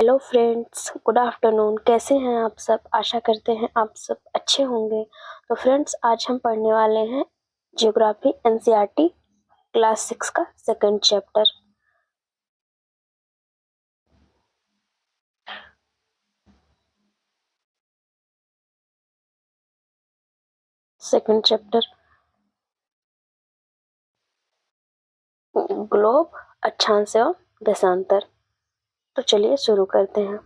Hello friends, good afternoon. कैसे हैं आप सब? आशा करते हैं आप सब अच्छे होंगे। तो फ्रेंड्स, आज हम पढ़ने वाले हैं ज्योग्राफी एनसीईआरटी क्लास 6 का second chapter. Second chapter globe, अक्षांश एवं देशांतर। तो चलिए शुरू करते हैं।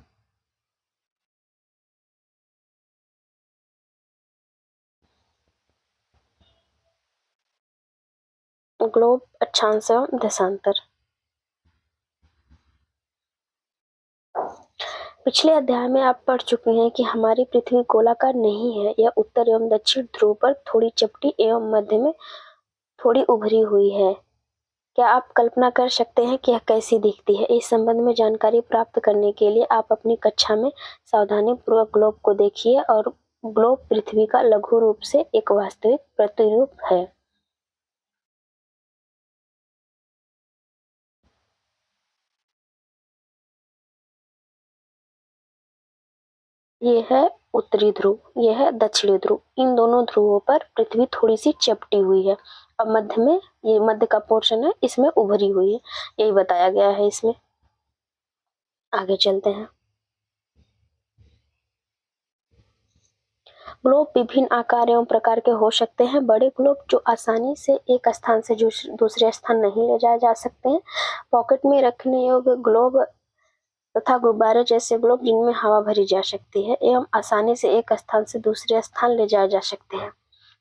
ग्लोब, अक्षांश एवं देशांतर। पिछले अध्याय में आप पढ़ चुके हैं कि हमारी पृथ्वी गोलाकार नहीं है। यह उत्तर एवं दक्षिण ध्रुव पर थोड़ी चपटी एवं मध्य में थोड़ी उभरी हुई है। क्या आप कल्पना कर सकते हैं कि यह कैसी दिखती है? इस संबंध में जानकारी प्राप्त करने के लिए आप अपनी कक्षा में सावधानीपूर्वक ग्लोब को देखिए। और ग्लोब पृथ्वी का लघु रूप से एक वास्तविक प्रतिरूप है। ये है उत्तरी ध्रुव, यह है दक्षिणी ध्रुव। इन दोनों ध्रुवों पर पृथ्वी थोड़ी सी चपटी हुई है और मध्य में, ये मध्य का पोर्शन है, इसमें उभरी हुई है। यही बताया गया है इसमें। आगे चलते हैं। ग्लोब विभिन्न आकार एवं प्रकार के हो सकते हैं। बड़े ग्लोब जो आसानी से एक स्थान से दूसरे स्थान नहीं ले जाए जा सकते हैं। पॉकेट में रखने योग्य ग्लोब तथा गुब्बारे जैसे ग्लोब जिनमें हवा भरी जा सकती है एवं आसानी से एक स्थान से दूसरे स्थान ले जाए जा सकते हैं।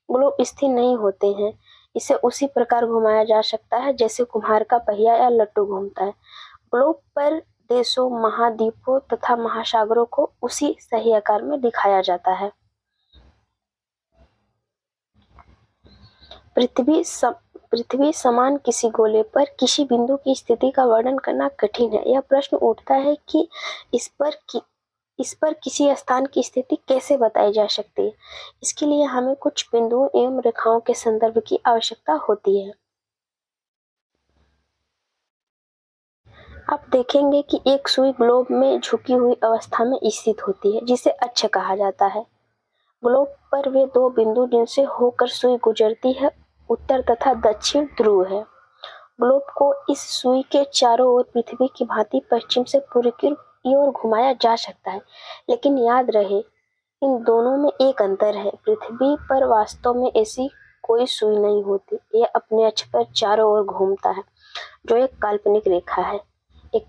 ग्लोब स्थिर नहीं होते हैं। इसे उसी प्रकार घुमाया जा सकता है जैसे कुम्हार का पहिया या लट्टू घूमता है। ग्लोब पर देशों, महाद्वीपों तथा महासागरों को उसी सही आकार में दिखाया जाता है। पृथ्वी समान किसी गोले पर किसी बिंदु की स्थिति का वर्णन करना कठिन है। यह प्रश्न उठता है कि इस पर किसी स्थान की स्थिति कैसे बताई जा सकती है। इसके लिए हमें कुछ बिंदुओं एवं रेखाओं के संदर्भ की आवश्यकता होती है। आप देखेंगे कि एक सुई ग्लोब में झुकी हुई अवस्था में स्थित होती है, जिसे अक्ष कहा जाता है। ग्लोब पर वे दो बिंदु जिनसे होकर सुई गुजरती है, उत्तर तथा दक्षिण ध्रुव है। ग्लोब को इस सुई के चारों ओर पृथ्वी की भांति पश्चिम से पूर्व की ओर घुमाया जा सकता है। लेकिन याद रहे, इन दोनों में एक अंतर है। पृथ्वी पर वास्तव में ऐसी कोई सुई नहीं होती। यह अपने अक्ष पर चारों ओर घूमता है, जो एक काल्पनिक रेखा है। एक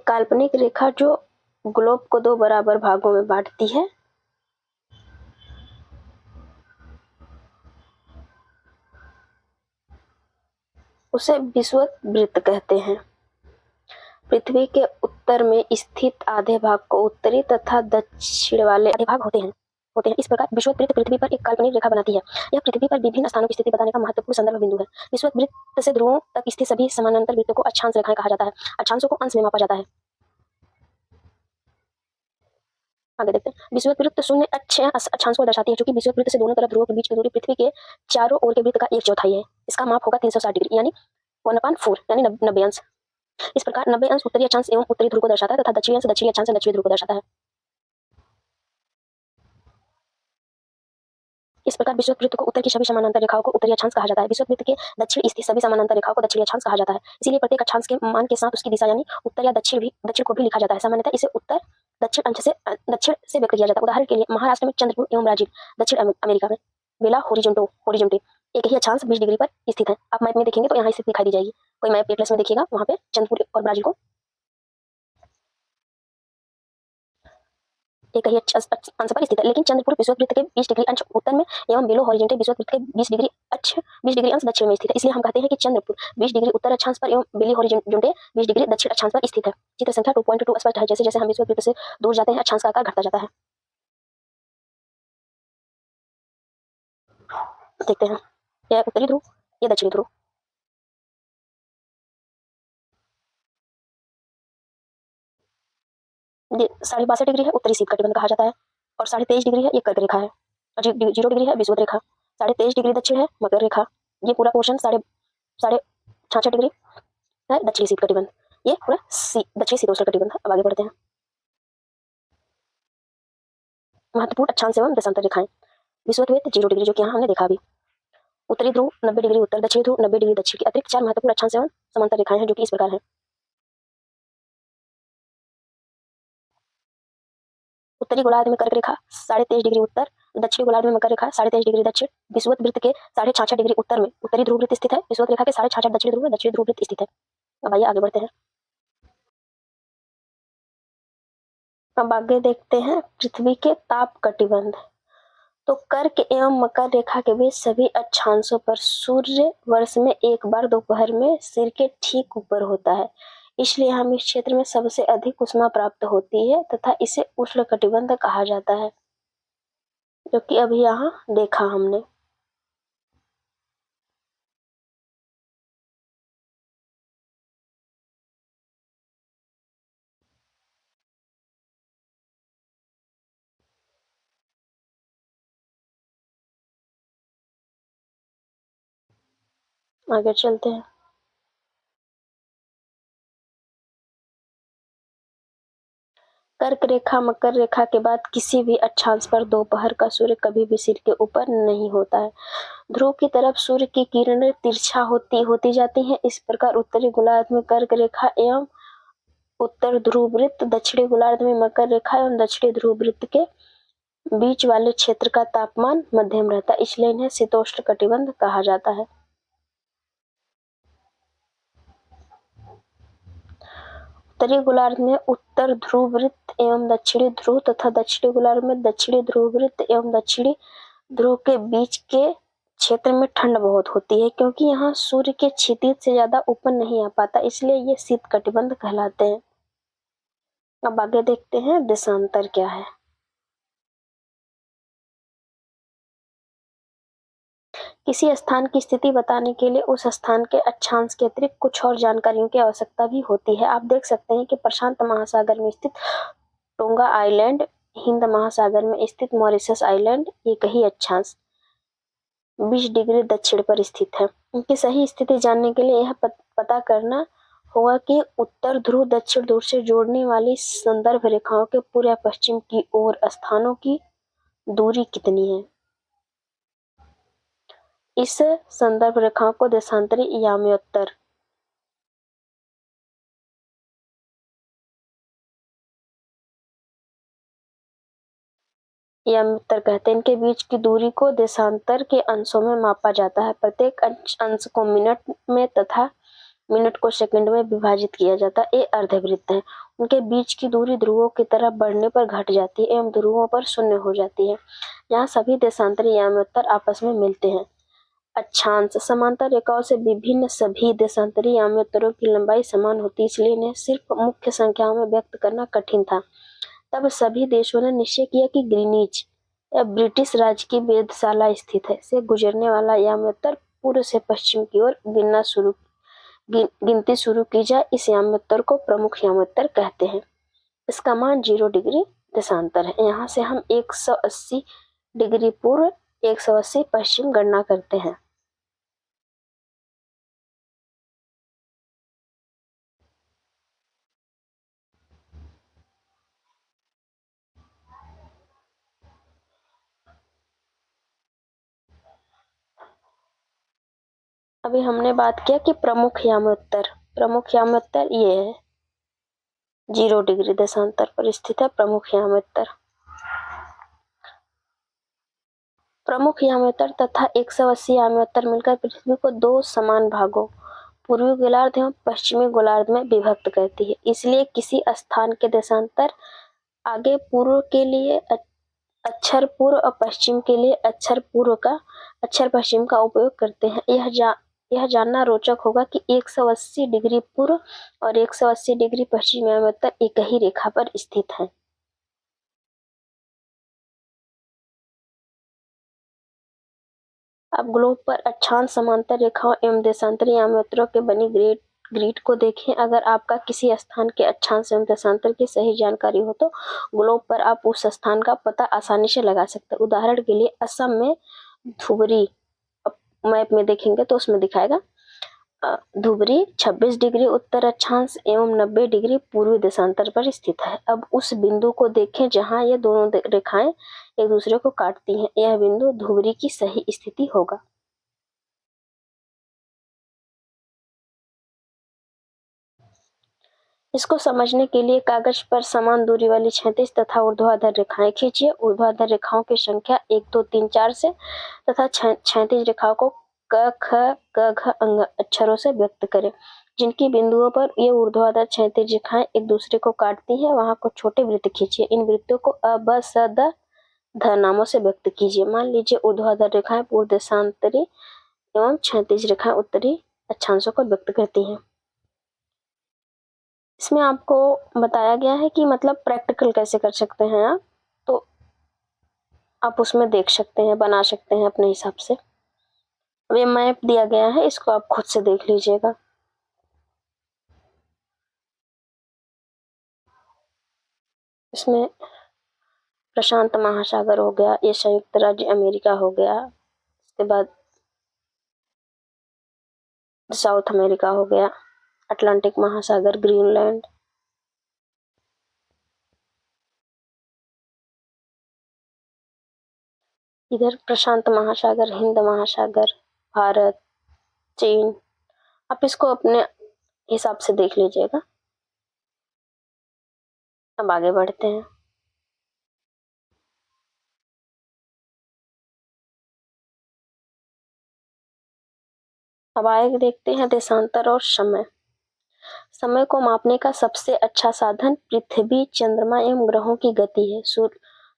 काल्पनिक रेखा जो ग्लोब को दो बराबर भागों में बांटती है, उसे विषुवत वृत्त कहते हैं। पृथ्वी के उत्तर में स्थित आधे भाग को उत्तरी तथा दक्षिण वाले आधे भाग होते हैं। इस प्रकार विषुवत वृत्त पृथ्वी पर एक काल्पनिक रेखा बनाती है। यह पृथ्वी पर विभिन्न स्थानों की स्थिति बताने का महत्वपूर्ण संदर्भ बिंदु है। विषुवत वृत्त से ध्रुवों तक स्थित सभी समानांतर वृत्तों को अक्षांश रेखाएं कहा जाता है। अक्षांशों को अंश में मापा जाता है। आगे देखते हैं। विषुवत वृत्त शून्य अक्षांश को दर्शाती है, जो कि विषुवत वृत्त से दोनों तरफ ध्रुवों के बीच की दूरी पृथ्वी के चारों ओर के वृत्त का 1/4 है। इसका माप होगा 360 डिग्री, यानी 1/4, यानी 90 अंश। इस प्रकार 90 अंश उत्तरी अक्षांश एवं उत्तरी ध्रुव को दर्शाता है तथा दक्षिणी अंश दक्षिणी अक्षांश दक्षिणी ध्रुव को दर्शाता है। इस प्रकार विषुवत वृत्त को उत्तर की सभी समानांतर रेखाओं को उत्तरी अक्षांश कहा जाता है। विषुवत वृत्त के दक्षिण स्थित सभी समानांतर रेखाओं को दक्षिणी अक्षांश कहा जाता है। इसीलिए प्रत्येक अक्षांश के मान के साथ उसकी दिशा यानी उत्तर या दक्षिण को भी लिखा जाता है। सामान्यतः इसे उत्तर दक्षिण से व्यक्त किया जाता है। उदाहरण के लिए महाराष्ट्र में चंद्रपुर एवं ब्राजील, दक्षिण अमेरिका में बेला होरिजोंटे एक ही अक्षांश 20 डिग्री पर स्थित है। आप मैप में देखेंगे तो यहाँ स्थिति दिखाई दी जाएगी। कोई मैप एटलस में देखिएगा, वहां पे चंद्रपुर और ब्राजील को एक ही अंश पर स्थित है। लेकिन चंद्रपुर विषुवत वृत्त के 20 डिग्री अंश उत्तर में एवं बेलो हॉरिजॉन्टल विषुवत वृत्त के 20 डिग्री अंश दक्षिण में स्थित है। इसलिए हम कहते हैं कि चंद्रपुर 20 डिग्री उत्तर अक्षांश पर एवं बेली हॉरिजॉन्टल 20 डिग्री दक्षिण अक्षांश पर स्थित है। चित्र संख्या 2.2 स्पष्ट है। जैसे जैसे हम विषुवत वृत्त से दूर जाते हैं, अक्षांश का आकार घटता जाता है। देखते हैं, यह उत्तरी ध्रुव, यह दक्षिणी ध्रुव। ये 62.5 डिग्री है, उत्तरी शीत कटिबंध कहा जाता है। और 23.5 डिग्री है, ये कर्क रेखा है। और 0 डिग्री है विषुवत रेखा। 23.5 डिग्री दक्षिण है मकर रेखा। ये पूरा पोर्शन साढ़े 66 डिग्री है दक्षिणी शीत कटिबंध। ये पूरा दक्षिणी शीतोष्ण कटिबंध है। अब आगे बढ़ते हैं। महत्वपूर्ण अक्षांश एवं देशांतर रेखाएं। विषुवत 0 डिग्री जो कि यहाँ हमने देखा अभी। उत्तरी ध्रुव 90 डिग्री उत्तर, दक्षिणी ध्रुव 90 डिग्री दक्षिण की अतिरिक्त 4 महत्वपूर्ण अक्षांश एवं समांतर रेखाएं हैं जो कि इस प्रकार हैं। उत्तरी गोलार्ध में कर्क रेखा 23.5 डिग्री उत्तर, दक्षिणी गोलार्ध में मकर रेखा 23.5 डिग्री दक्षिण, विषुवत वृत्त के 66.5 डिग्री उत्तर में उत्तरी ध्रुव वृत्त स्थित है। विषुवत रेखा के 66.5 दक्षिणी ध्रुव में दक्षिणी ध्रुव वृत्त स्थित है। अब आइए आगे बढ़ते हैं। अब आगे देखते हैं पृथ्वी के ताप कटिबंध। तो कर्क एवं मकर रेखा के बीच सभी अक्षांशों पर सूर्य वर्ष में एक बार दोपहर में सिर के ठीक ऊपर होता है, इसलिए हम इस क्षेत्र में सबसे अधिक ऊष्मा प्राप्त होती है तथा इसे उष्णकटिबंध कहा जाता है, जो कि अभी यहाँ देखा हमने। आगे चलते हैं। कर्क रेखा मकर रेखा के बाद किसी भी अक्षांश पर दोपहर का सूर्य कभी भी सिर के ऊपर नहीं होता है। ध्रुव की तरफ सूर्य की किरणें तिरछा होती जाती हैं। इस प्रकार उत्तरी गोलार्ध में कर्क रेखा एवं उत्तर ध्रुव वृत्त, दक्षिणी गोलार्ध में मकर रेखा एवं दक्षिणी ध्रुव वृत्त के बीच वाले क्षेत्र का तापमान मध्यम रहता है, इसलिए इन्हें शीतोष्ण कटिबंध कहा जाता है। उत्तरी गोलार्ध में उत्तर ध्रुव वृत्त एवं दक्षिणी ध्रुव तथा दक्षिणी गोलार्ध में दक्षिणी ध्रुव वृत्त एवं दक्षिणी ध्रुव के बीच के क्षेत्र में ठंड बहुत होती है, क्योंकि यहाँ सूर्य के क्षितिज से ज्यादा ऊपर नहीं आ पाता, इसलिए ये शीत कटिबंध कहलाते हैं। अब आगे देखते हैं देशांतर क्या है। किसी स्थान की स्थिति बताने के लिए उस स्थान के अक्षांश के अतिरिक्त कुछ और जानकारियों की आवश्यकता भी होती है। आप देख सकते हैं कि प्रशांत महासागर में स्थित टोंगा आइलैंड, हिंद महासागर में स्थित मॉरिशस आइलैंड, एक ही अक्षांश 20 डिग्री दक्षिण पर स्थित है। उनकी सही स्थिति जानने के लिए यह पता करना होगा कि उत्तर ध्रुव दक्षिण ध्रुव से जोड़ने वाली संदर्भ रेखाओं के पूर्व पश्चिम की ओर स्थानों की दूरी कितनी है। इस संदर्भ रेखाओं को देशांतरी याम्योत्तर कहते हैं। इनके बीच की दूरी को देशांतर के अंशों में मापा जाता है। प्रत्येक अंश को मिनट में तथा मिनट को सेकंड में विभाजित किया जाता है। ये अर्धवृत्त है। उनके बीच की दूरी ध्रुवों की तरफ बढ़ने पर घट जाती है एवं ध्रुवों पर शून्य हो जाती है। यहाँ सभी देशांतरी याम्योत्तर आपस में मिलते हैं। अक्षांश समांतर रेखाओं से विभिन्न सभी देशांतरी याम्योत्तरों की लंबाई समान होती, इसलिए इन्हें सिर्फ मुख्य संख्याओं में व्यक्त करना कठिन था। तब सभी देशों ने निश्चय किया कि ग्रीनिच या ब्रिटिश राज्य की वेधशाला स्थित है से गुजरने वाला याम्योत्तर पूर्व से पश्चिम की ओर गिनती शुरू की जाए। इस याम्योत्तर को प्रमुख याम्योत्तर कहते हैं। इसका मान 0 डिग्री देशांतर है। यहाँ से हम 180 डिग्री पूर्व 180 पश्चिम गणना करते हैं। अभी हमने बात किया कि प्रमुख याम्योत्तर ये है 0 डिग्री देशांतर पर स्थित है प्रमुख याम्योत्तर। प्रमुख याम्योत्तर तथा 180 याम्योत्तर मिलकर पृथ्वी को 2 समान भागों पूर्वी गोलार्ध एवं पश्चिमी गोलार्ध में विभक्त करती है। इसलिए किसी स्थान के देशांतर आगे पूर्व के लिए अक्षर पूर्व और पश्चिम के लिए अक्षर पश्चिम का उपयोग करते हैं। यह जानना रोचक होगा कि 180 डिग्री पूर्व और 180 डिग्री पश्चिम याम्योत्तर एक ही रेखा पर स्थित हैं। अब ग्लोब पर अक्षांश समांतर रेखाओं एवं देशांतरी याम्योत्तरों के बनी ग्रिड को देखें। अगर आपका किसी स्थान के अक्षांश एवं देशांतर की सही जानकारी हो तो ग्लोब पर आप उस स्थान का पता आसानी से लगा सकते हैं। उदाहरण के लिए असम में धुबरी, मैप में देखेंगे तो उसमें दिखाएगा धुबरी 26 डिग्री उत्तर अक्षांश एवं 90 डिग्री पूर्वी देशांतर पर स्थित है। अब उस बिंदु को देखें जहां ये दोनों रेखाएं एक दूसरे को काटती हैं। यह बिंदु धुबरी की सही स्थिति होगा। इसको समझने के लिए कागज पर समान दूरी वाली क्षैतिज तथा ऊर्ध्वाधर रेखाएं खींचिए। ऊर्ध्वाधर रेखाओं की संख्या 1 2 3 4 से तथा क्षैतिज रेखाओं को क ख ग घ अंग अक्षरों से व्यक्त करें। जिनकी बिंदुओं पर ये ऊर्ध्वाधर क्षैतिज रेखाएं एक दूसरे को काटती हैं वहां को छोटे वृत्त खींचिए। इन वृत्तों को अ ब स द ध नामों से व्यक्त कीजिए। मान लीजिए ऊर्ध्वाधर रेखाएं पूर्व देशांतरी एवं क्षैतिज रेखाएं उत्तरी अक्षांशों को व्यक्त करती हैं। इसमें आपको बताया गया है कि मतलब प्रैक्टिकल कैसे कर सकते हैं आप, तो आप उसमें देख सकते हैं, बना सकते हैं अपने हिसाब से। अब ये मैप दिया गया है, इसको आप खुद से देख लीजिएगा। इसमें प्रशांत महासागर हो गया, ये संयुक्त राज्य अमेरिका हो गया, उसके बाद साउथ अमेरिका हो गया, अटलांटिक महासागर, ग्रीनलैंड, इधर प्रशांत महासागर, हिंद महासागर, भारत, चीन। आप इसको अपने हिसाब से देख लीजिएगा। अब आगे बढ़ते हैं। अब आगे देखते हैं देशांतर और समय। समय को मापने का सबसे अच्छा साधन पृथ्वी, चंद्रमा एवं ग्रहों की गति है।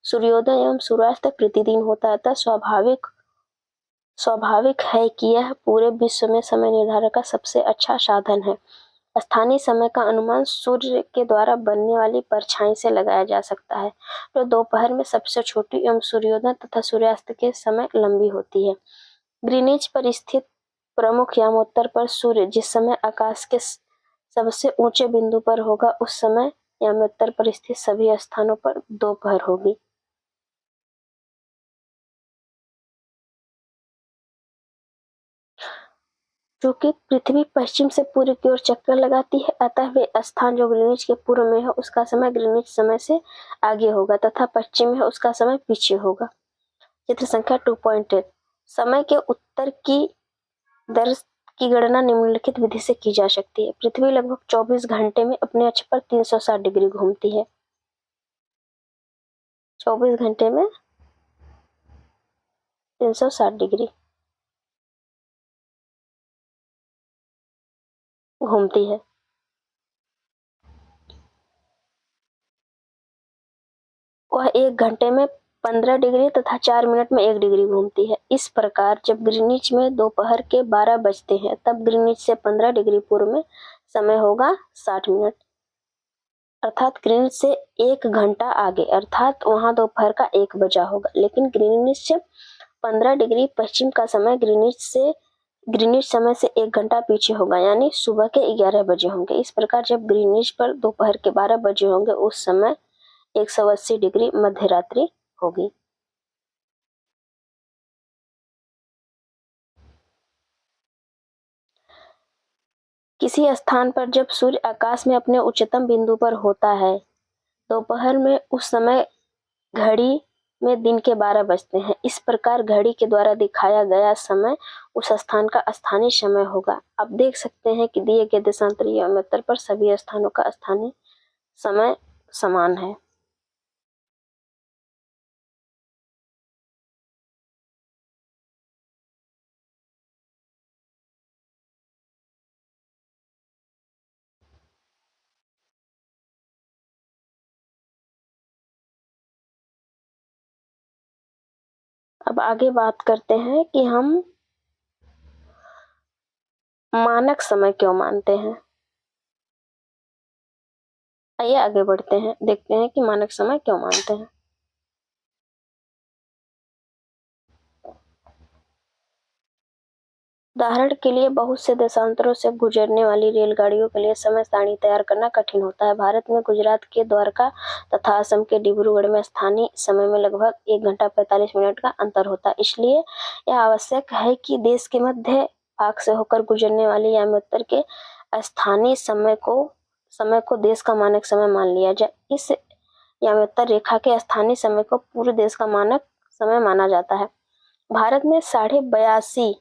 सूर्योदय एवं सूर्यास्त प्रतिदिन होता है, अतः स्वाभाविक है कि यह पूरे विश्व में समय निर्धारण का सबसे अच्छा साधन है। स्थानीय समय का अनुमान सूर्य के द्वारा बनने वाली परछाई से लगाया जा सकता है, जो दोपहर में सबसे छोटी एवं सूर्योदय तथा सूर्यास्त के समय लंबी होती है। ग्रीनिच पर स्थित प्रमुख यामोत्तर पर सूर्य जिस समय आकाश के सबसे ऊंचे बिंदु पर होगा, उस समय यामोत्तर पर स्थित सभी स्थानों पर दोपहर होगी। चूंकि पृथ्वी पश्चिम से पूर्व की ओर चक्कर लगाती है, अतः वे स्थान जो ग्रीनिच के पूर्व में है उसका समय ग्रीनिच समय से आगे होगा तथा पश्चिम में है उसका समय पीछे होगा। चित्र संख्या 2.8। समय के उत्तर की दर की गणना निम्नलिखित विधि से की जा सकती है। पृथ्वी लगभग 24 घंटे में अपने अक्ष पर 360 डिग्री घूमती है। 24 घंटे में 360 डिग्री घूमती है। वह 1 घंटे में 15 डिग्री तथा 4 मिनट में 1 डिग्री घूमती है। इस प्रकार जब ग्रीनिच में दोपहर के 12 बजते हैं, तब ग्रीनिच से 15 डिग्री पूर्व में समय होगा 60 मिनट, अर्थात ग्रीनिच से 1 घंटा आगे, अर्थात वहां दोपहर का 1 बजा होगा। लेकिन ग्रीनिच से 15 डिग्री पश्चिम का समय ग्रीनिच समय से 1 घंटा पीछे होगा, यानी सुबह के 11 बजे होंगे। इस प्रकार जब ग्रीनिच पर दोपहर के 12 बजे होंगे, उस समय 180 डिग्री मध्य रात्रि होगी। किसी स्थान पर जब सूर्य आकाश में अपने उच्चतम बिंदु पर होता है दोपहर में, उस समय घड़ी में दिन के 12 बजते हैं। इस प्रकार घड़ी के द्वारा दिखाया गया समय उस स्थान का स्थानीय समय होगा। आप देख सकते हैं कि दिए गए देशांतरीय यामोत्तर पर सभी स्थानों का स्थानीय समय समान है। अब आगे बात करते हैं कि हम मानक समय क्यों मानते हैं। आइए आगे बढ़ते हैं, देखते हैं कि मानक समय क्यों मानते हैं। उदाहरण के लिए बहुत से देशांतरों से गुजरने वाली रेलगाड़ियों के लिए समय सारणी तैयार करना कठिन होता है। भारत में गुजरात के द्वारका तथा असम के डिब्रूगढ़ में स्थानीय समय में लगभग 1 घंटा 45 मिनट का अंतर होता है। इसलिए यह आवश्यक है कि देश के मध्य भाग से होकर गुजरने वाली याम्योत्तर के स्थानीय समय को देश का मानक समय मान लिया जाए। इस याम्योत्तर रेखा के स्थानीय समय को पूरे देश का मानक समय माना जाता है। भारत में 82.5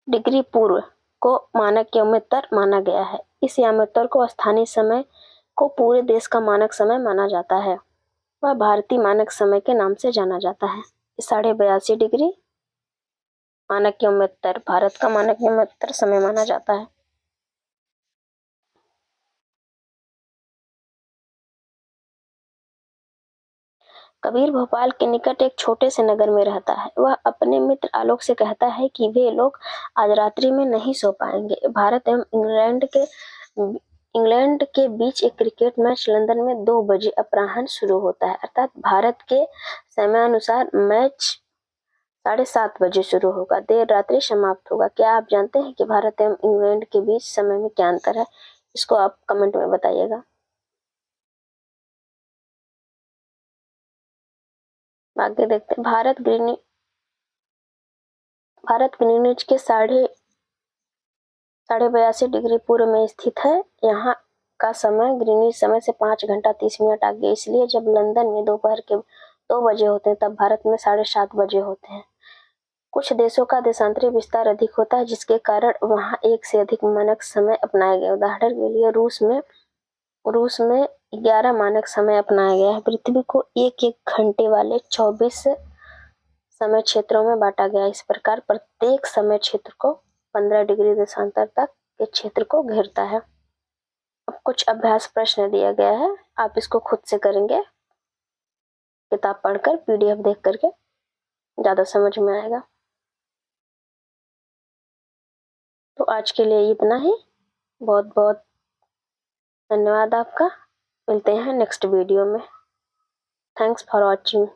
डिग्री पूर्व को मानक याम्योत्तर माना गया है। इस याम्योत्तर को स्थानीय समय को पूरे देश का मानक समय माना जाता है। वह भारतीय मानक समय के नाम से जाना जाता है। 82.5 डिग्री मानक याम्योत्तर भारत का मानक याम्योत्तर समय माना जाता है। कबीर भोपाल के निकट एक छोटे से नगर में रहता है। वह अपने मित्र आलोक से कहता है कि वे लोग आज रात्रि में नहीं सो पाएंगे। भारत एवं इंग्लैंड के बीच एक क्रिकेट मैच लंदन में 2 बजे अपराह्न शुरू होता है, अर्थात भारत के समयानुसार मैच 7:30 बजे शुरू होगा, देर रात्रि समाप्त होगा। क्या आप जानते हैं कि भारत एवं इंग्लैंड के बीच समय में क्या अंतर है? इसको आप कमेंट में बताइएगा। आगे देखते हैं। भारत ग्रीनिच के 82.5 डिग्री पूर्व में स्थित है। यहाँ का समय ग्रीनिच समय से 5 घंटा 30 मिनट आगे। इसलिए जब लंदन में दोपहर के 2 बजे होते हैं तब भारत में 7:30 बजे होते हैं। कुछ देशों का देशांतरी विस्तार अधिक होता है, जिसके कारण वहाँ एक से अधिक मानक समय अपनाए गए। उदाहरण के लिए रूस में 11 मानक समय अपनाया गया है। पृथ्वी को एक घंटे वाले 24 समय क्षेत्रों में बांटा गया। इस प्रकार प्रत्येक समय क्षेत्र को 15 डिग्री देशांतर तक के क्षेत्र को घेरता है। अब कुछ अभ्यास प्रश्न दिया गया है, आप इसको खुद से करेंगे। किताब पढ़कर, पीडीएफ देख करके ज्यादा समझ में आएगा। तो आज के लिए इतना ही। बहुत बहुत धन्यवाद आपका। मिलते हैं नेक्स्ट वीडियो में। Thanks for watching.